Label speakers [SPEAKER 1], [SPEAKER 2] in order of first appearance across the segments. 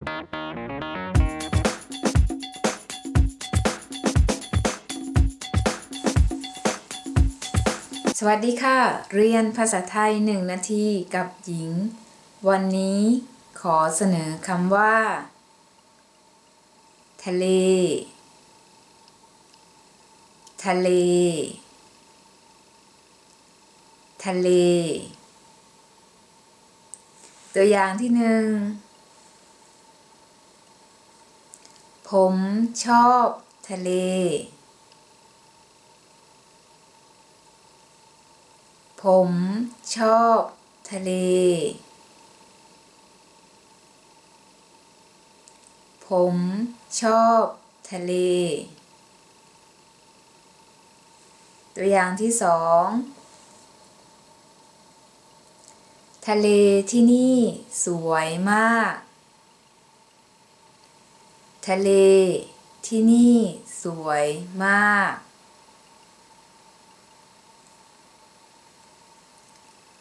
[SPEAKER 1] สวัสดีค่ะเรียนภาษาไทย1 นาทีกับหญิงวันนี้ขอเสนอคำว่าทะเลทะเลทะเลตัวอย่างที่1ผมชอบทะเลผมชอบทะเลผมชอบทะเลตัวอย่างที่2ทะเลที่นี่สวยมากทะเลที่นี่สวยมาก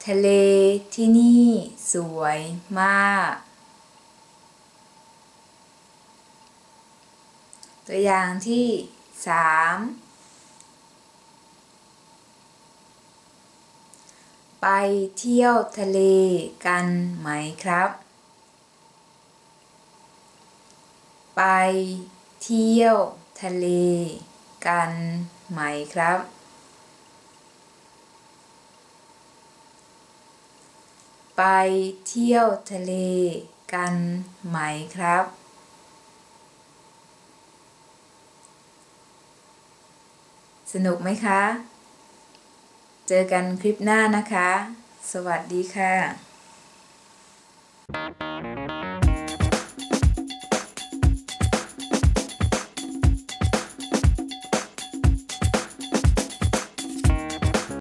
[SPEAKER 1] ทะเลที่นี่สวยมากตัวอย่างที่3ไปเที่ยวทะเลกันไหมครับไปเที่ยวทะเลกันไหมครับไปเที่ยวทะเลกันไหมครับสนุกไหมคะเจอกันคลิปหน้านะคะสวัสดีค่ะ